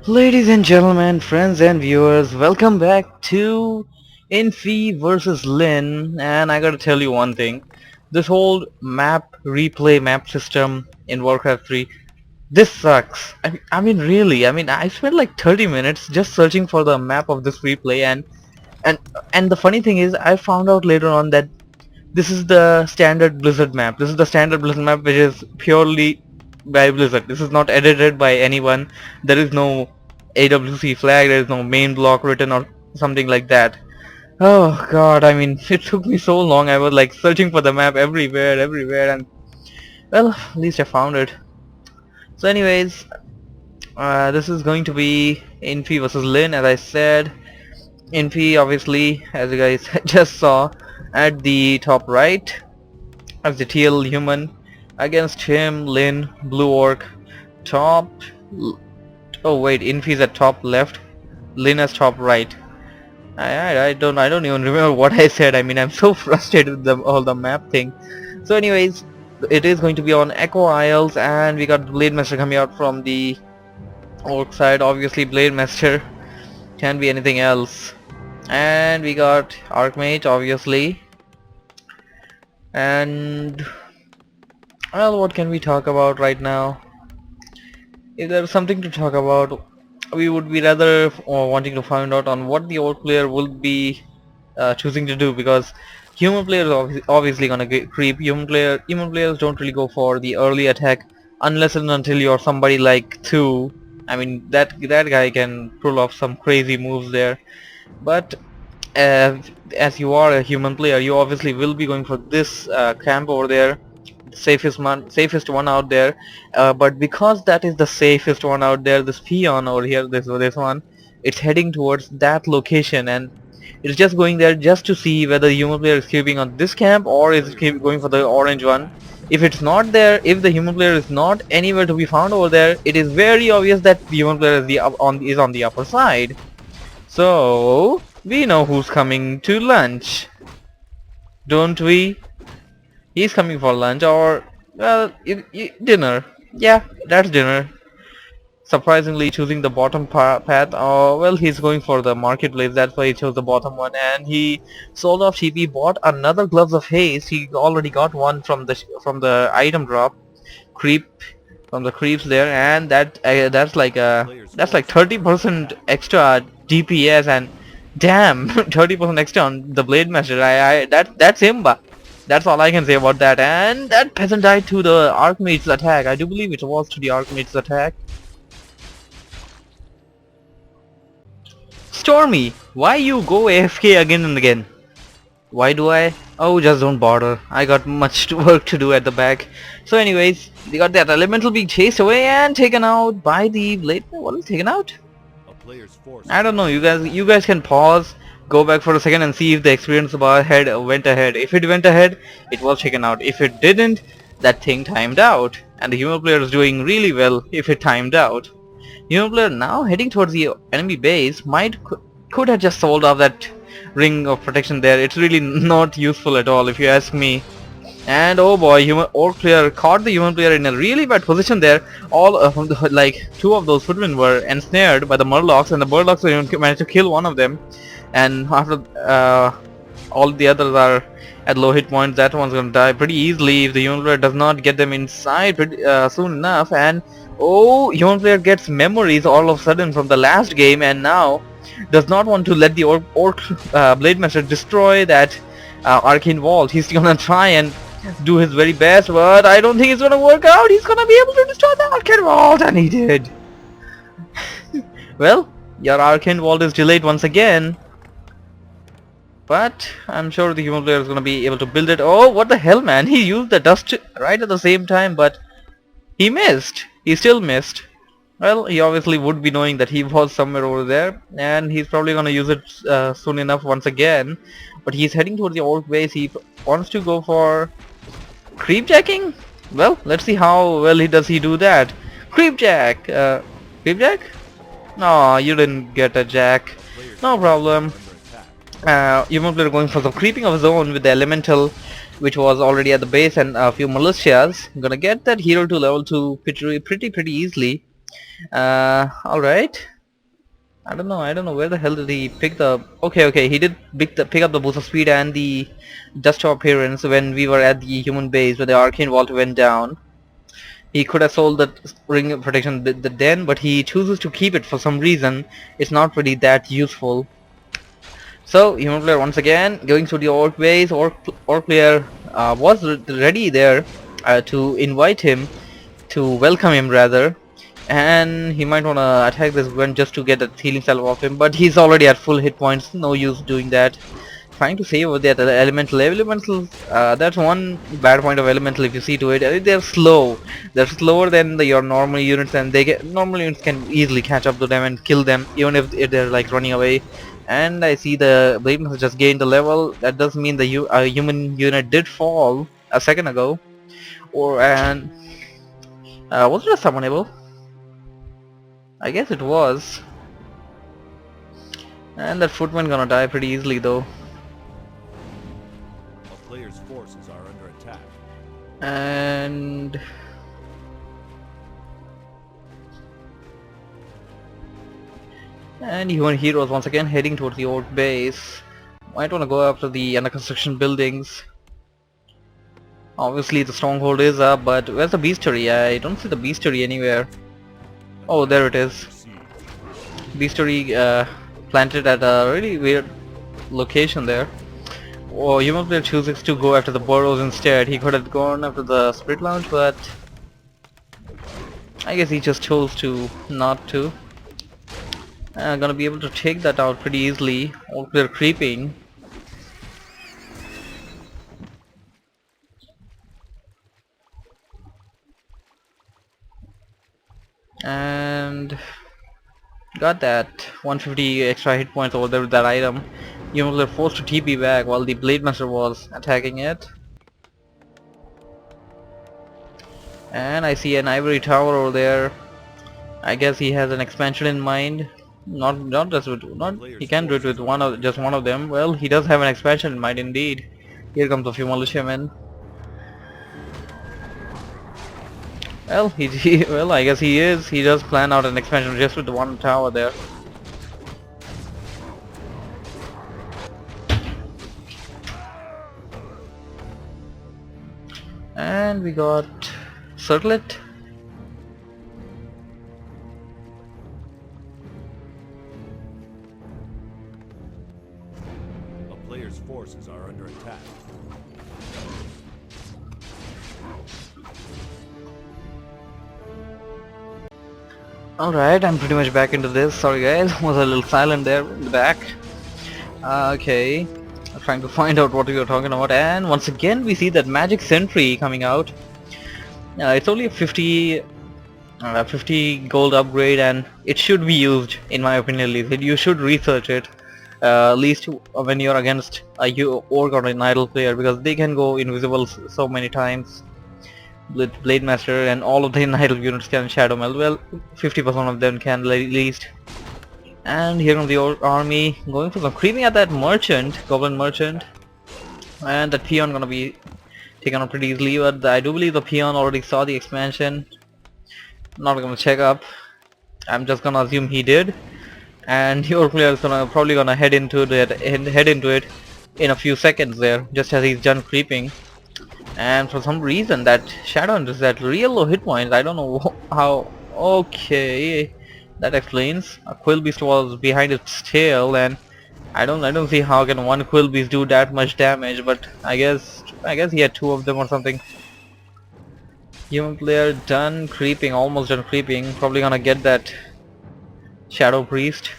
Ladies and gentlemen, friends and viewers, welcome back to Infi versus Lin. And I gotta tell you one thing. This whole map system in Warcraft 3, this sucks. I mean really, I spent like 30 minutes just searching for the map of this replay and and the funny thing is I found out later on that this is the standard Blizzard map. This is the standard Blizzard map which is purely by Blizzard. This is not edited by anyone. There is no AWC flag, there is no main block written or something like that. Oh god, I mean, it took me so long. I was like searching for the map everywhere, and well, at least I found it. So anyways, this is going to be Infi versus Lin, as I said. Infi, obviously, as you guys just saw, at the top right as the TL human. Against him, Lin, Blue Orc, top. Oh wait, Infi's at top left, Lin is top right. I don't even remember what I said. I mean, I'm so frustrated with all the map thing. So anyways, it is going to be on Echo Isles, and we got Blade Master coming out from the Orc side. Obviously, Blade Master can't be anything else. And we got Archmage, obviously. And well, what can we talk about right now? If there's something to talk about, we would be rather wanting to find out on what the orc player will be choosing to do, because human players are obviously gonna get creep. Human players don't really go for the early attack unless and until you're somebody like Two. I mean, that guy can pull off some crazy moves there, but uh, as you are a human player, you obviously will be going for this camp over there, safest one out there. But because that is the safest one out there, this peon over here, this one, it's heading towards that location, and it's just going there just to see whether the human player is keeping on this camp or is it going for the orange one. If it's not there, if the human player is not anywhere to be found over there, it is very obvious that the human player is on the upper side. So we know who's coming to lunch, don't we? He's coming for lunch, or well, dinner. Yeah, that's dinner. Surprisingly choosing the bottom path. Oh well, he's going for the marketplace, that's why he chose the bottom one. And he sold off cheap. He bought another gloves of haste. He already got one from the item drop creep, from the creeps there. And that's like 30% extra DPS, and damn, 30% extra on the blade master. That's Imba. That's all I can say about that. And that peasant died to the Archmage's attack. I do believe it was to the Archmage's attack. Stormy, why you go AFK again and again? Why do I? Oh, just don't bother. I got much work to do at the back. So anyways, they got that elemental being chased away and taken out by the blade. What is taken out? I don't know. You guys can pause, go back for a second and see if the experience bar went ahead. If it went ahead, it was taken out. If it didn't, that thing timed out. And the human player is doing really well if it timed out. Human player now heading towards the enemy base could have just sold off that ring of protection there. It's really not useful at all if you ask me. And oh boy, human orc player caught the human player in a really bad position there. All like two of those footmen were ensnared by the murlocs, and the murlocs managed to kill one of them. And after all the others are at low hit points, that one's gonna die pretty easily if the human player does not get them inside soon enough. And oh, human player gets memories all of a sudden from the last game, and now does not want to let the orc blade master destroy that arcane vault. He's gonna try and do his very best, but I don't think it's gonna work out. He's gonna be able to destroy the arcane vault, and he did. Well, your arcane vault is delayed once again, but I'm sure the human player is gonna be able to build it. Oh, what the hell, man! He used the dust right at the same time, but he missed. He still missed. Well, he obviously would be knowing that he was somewhere over there, and he's probably gonna use it soon enough once again. But he's heading towards the orc base. He wants to go for creepjacking. Well, let's see how well he do that. Creepjack. Creepjack? No, you didn't get a jack. No problem. Human player going for some creeping of his own with the elemental, which was already at the base, and a few militias. Gonna get that hero to level 2 pretty easily. Alright. I don't know where the hell did he pick the... Okay, he did pick up the boost of speed and the dust appearance when we were at the human base where the arcane vault went down. He could have sold that ring of protection then, but he chooses to keep it for some reason. It's not really that useful. So, human player once again going through the orc base. Orc player was ready there to invite him, to welcome him rather. And he might wanna attack this gun just to get a healing salve off him, but he's already at full hit points, no use doing that. Trying to save over there the elemental, that's one bad point of elemental if you see to it. They're slow. They're slower than your normal units, and normal units can easily catch up to them and kill them even if they're like running away. And I see the blade has just gained a level. That does mean the human unit did fall a second ago. Was it a summonable? I guess it was. And that footman gonna die pretty easily though. A player's forces are under attack. And human heroes once again heading towards the orc base. Might wanna go after the under construction buildings. Obviously the stronghold is up, but where's the bestiary? I don't see the bestiary anywhere. Oh, there it is. Bestiary planted at a really weird location there. Oh, human player chooses to go after the burrows instead. He could have gone after the spirit lounge, but I guess he just chose to not to. Gonna be able to take that out pretty easily. Orc player creeping. And got that 150 extra hit points over there with that item. You were forced to TP back while the Blade Master was attacking it. And I see an ivory tower over there. I guess he has an expansion in mind. Not just with he can do it with just one of them. Well, he does have an expansion in mind indeed. Here comes a few militiamen. Well, well, I guess he does plan out an expansion just with the one tower there. And we got Circlet. A player's forces are under attack. Alright, I'm pretty much back into this. Sorry guys, was a little silent there in the back. Okay, I'm trying to find out what we were talking about, and once again we see that magic sentry coming out. It's only a 50 gold upgrade, and it should be used in my opinion. At least you should research it, at least when you're against a orc or an idle player, because they can go invisible so many times. Blade Master and all of the idle units can shadow meld. Well, 50% of them can at least. And here comes the army going for some creeping at that merchant, goblin merchant, and that peon gonna be taken out pretty easily. But I do believe the peon already saw the expansion. Not gonna check up. I'm just gonna assume he did. And your player is probably gonna head into it in a few seconds there, just as he's done creeping. And for some reason that shadow is at real low hit points. I don't know how. Okay, that explains. A quill beast was behind its tail, and I don't see how can one quill beast do that much damage. But I guess he had two of them or something. Human player done creeping, almost done creeping. Probably gonna get that shadow priest.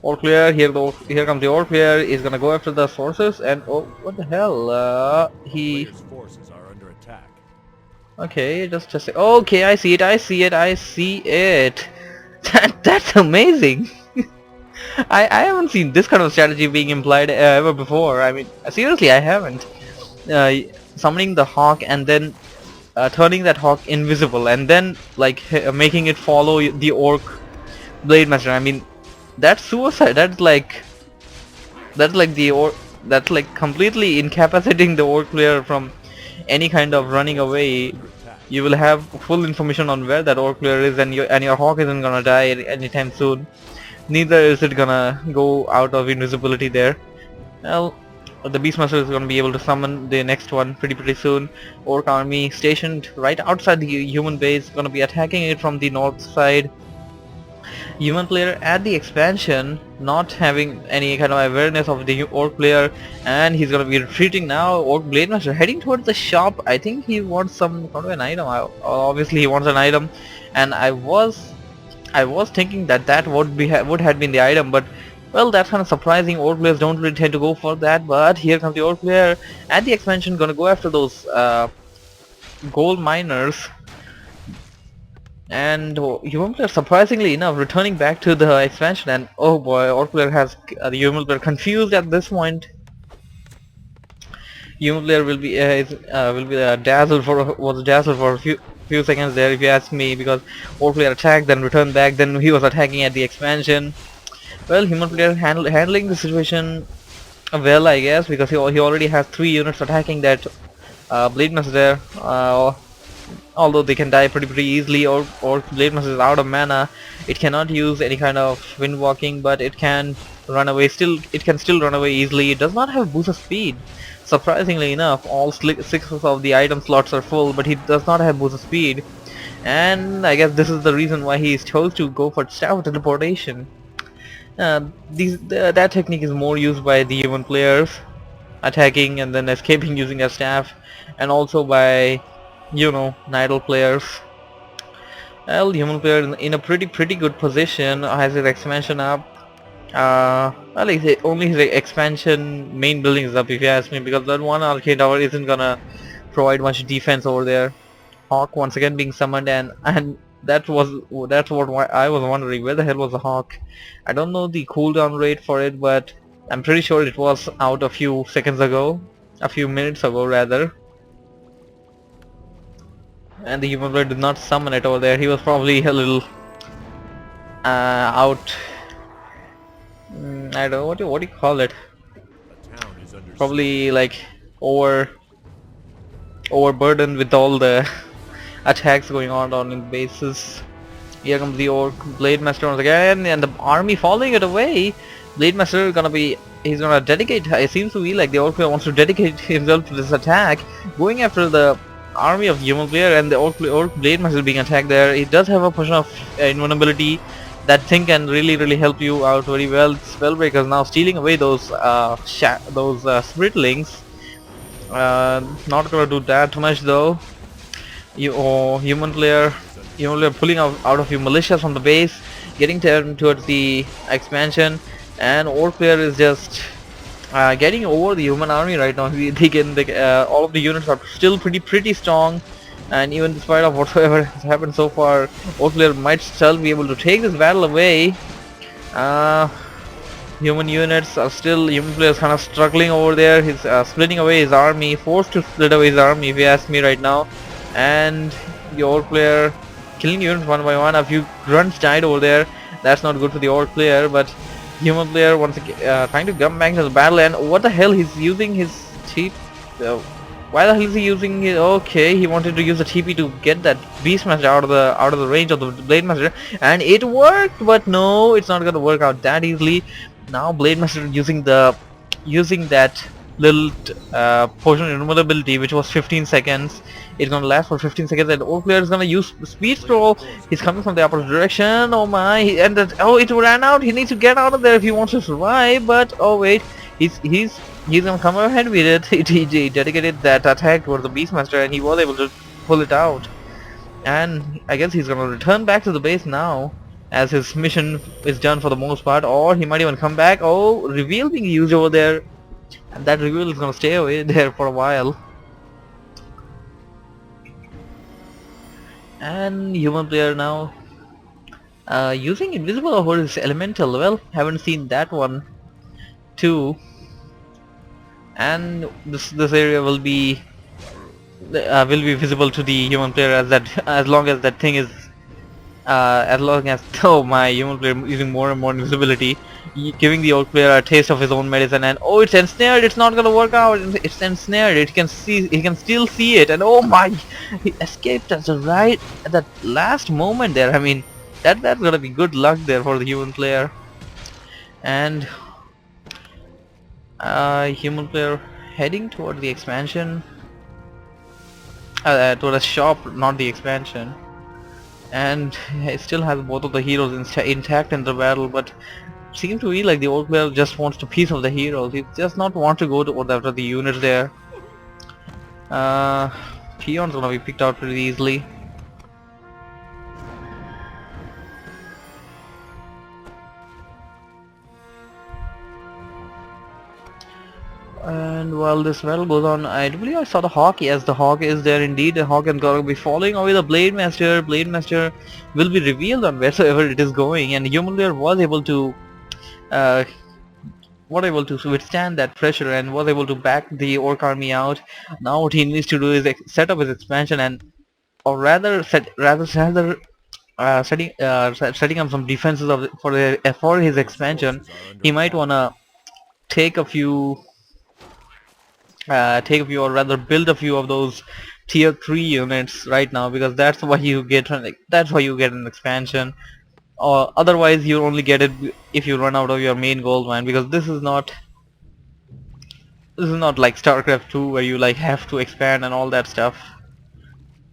Orc player, here comes the orc player. Is gonna go after the sources, and oh, what the hell? He. Forces are under attack. Okay, just okay. I see it. That's amazing. I haven't seen this kind of strategy being implied ever before. I mean, seriously, I haven't. Summoning the hawk and then turning that hawk invisible, and then like making it follow the orc blade master. I mean, that's suicide. That's like completely incapacitating the orc player from any kind of running away. you will have full information on where that orc player is, and your hawk isn't gonna die anytime soon. Neither is it gonna go out of invisibility there. Well, the Beastmaster is gonna be able to summon the next one pretty soon. Orc army stationed right outside the human base, gonna be attacking it from the north side. Human player at the expansion not having any kind of awareness of the orc player, and he's gonna be retreating now. Orc blade master heading towards the shop. I think he wants some kind of an item. Obviously he wants an item, and I was thinking that would have been the item, but well, that's kind of surprising. Orc players don't really tend to go for that, but here comes the orc player at the expansion, gonna go after those gold miners. And human player, surprisingly enough, returning back to the expansion, and oh boy, orc player has the human player confused at this point. Human player will be dazzled for was dazzled for a few seconds there, if you ask me, because orc player attacked, then returned back, then he was attacking at the expansion. Well, human player handling the situation well, I guess, because he already has 3 units attacking that blade master there. Although they can die pretty easily, or blade master is out of mana. It cannot use any kind of wind walking, but it can run away. It can still run away easily. It does not have boost of speed. Surprisingly enough, all 6 of the item slots are full, but he does not have boost of speed. And I guess this is the reason why he chose to go for staff of teleportation. That technique is more used by the human players, attacking and then escaping using their staff, and also by, you know, Nidal players. Well, human player in a pretty good position, has his expansion up. Well, only his expansion main building is up, if you ask me, because that one arcade tower isn't gonna provide much defense over there. Hawk once again being summoned, and that's what I was wondering, where the hell was the Hawk? I don't know the cooldown rate for it, but I'm pretty sure it was out a few seconds ago, a few minutes ago rather. And the human player did not summon it over there. He was probably a little out. I don't know what do you call it. A town is under Probably like overburdened with all the attacks going on in bases. Here comes the orc blade master once again, and the army following it away. Blade master he's gonna dedicate. It seems to be like the orc player wants to dedicate himself to this attack, going after the army of human player, and the orc blade master being attacked there. It does have a portion of invulnerability. That thing can really help you out very well. Spellbreakers now stealing away those spritlings. Not gonna do that too much though. Human player pulling out of your militias from the base, getting towards the expansion, and orc player is just getting over the human army right now. All of the units are still pretty strong, and even despite of whatever has happened so far, orc player might still be able to take this battle away. Human player is kind of struggling over there. He's splitting away his army, forced to split away his army, if you ask me right now. And the orc player killing units one by one. A few grunts died over there. That's not good for the orc player, but human player once again trying to come back to the battle. And what the hell, he's using his TP. Why the hell is he using it? Okay, he wanted to use a TP to get that Beastmaster out of the range of the Blade Master, and it worked. But no, it's not gonna work out that easily. Now Blade Master using that little potion invulnerability, which was 15 seconds. It's gonna last for 15 seconds, and orc player is gonna use speed scroll. He's coming from the opposite direction. Oh my! And it ran out. He needs to get out of there if he wants to survive. But oh wait, he's gonna come ahead with it. He dedicated that attack towards the Beastmaster, and he was able to pull it out. And I guess he's gonna return back to the base now, as his mission is done for the most part, or he might even come back. Oh, reveal being used over there, and that reveal is gonna stay away there for a while. And human player now using invisible or his elemental. Well, haven't seen that one too. And this area will be visible to the human player as long as that thing is as long as oh my human player using more and more invisibility, giving the old player a taste of his own medicine, and oh, it's ensnared, it's not gonna work out, it's ensnared, it can see, he can still see it, and oh my, he escaped at the right at that last moment there. I mean, that's gonna be good luck there for the human player. And human player heading toward the expansion, toward the shop, not the expansion. And he still has both of the heroes intact in the battle, but seems to me like the old player just wants a piece of the heroes. He does not want to go to after the units there. Uh, Peon's gonna be picked out pretty easily. And while this battle goes on, I do believe I saw the Hawk. Yes, the Hawk is there indeed. The Hawk is gonna be following away the Blade Master. Blade Master will be revealed on wheresoever it is going, and Human Layer uh, was able to withstand that pressure and was able to back the Orc army out. Now what he needs to do is set up his expansion, and or rather setting up some defenses for his expansion. Forces are under He might attack. wanna take a few or rather build a few of those tier 3 units right now, because that's why you get an expansion, or otherwise you only get it if you run out of your main gold mine, because this is not like StarCraft 2 where you like have to expand and all that stuff.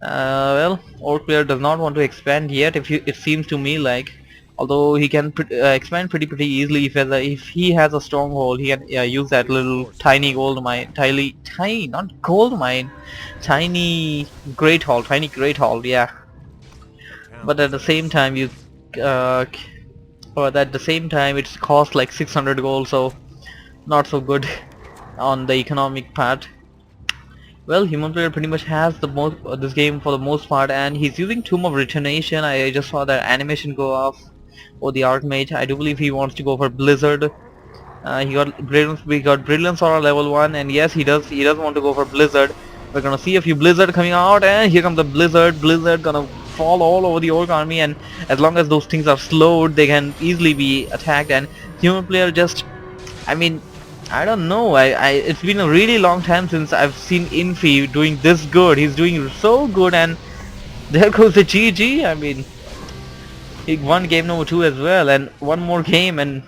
Well, Orc player does not want to expand yet. It seems to me like, although he can expand pretty easily if he has a stronghold, he can use that little tiny gold mine, tiny not gold mine, tiny great hall, yeah. The town But at is the under same time, siege. uh, it's cost like 600 gold, so not so good on the economic part. Well, human player pretty much has the most this game for the most part, and he's using Tomb of Returnation. I just saw that animation go off. Oh, the Archmage. I do believe he wants to go for Blizzard. He got brilliance. We got brilliance on our level 1, and yes, he does. He does want to go for Blizzard. We're gonna see a few Blizzard coming out, and here comes the Blizzard. Blizzard gonna fall all over the Orc army, and as long as those things are slowed, they can easily be attacked. And human player just, I mean, I don't know. It's been a really long time since I've seen Infi doing this good. He's doing so good, and there goes the GG. I mean, he won game number 2 as well, and one more game, and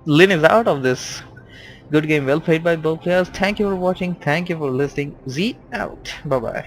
Lin is out of this. Good game, well played by both players. Thank you for watching. Thank you for listening. Z out. Bye bye.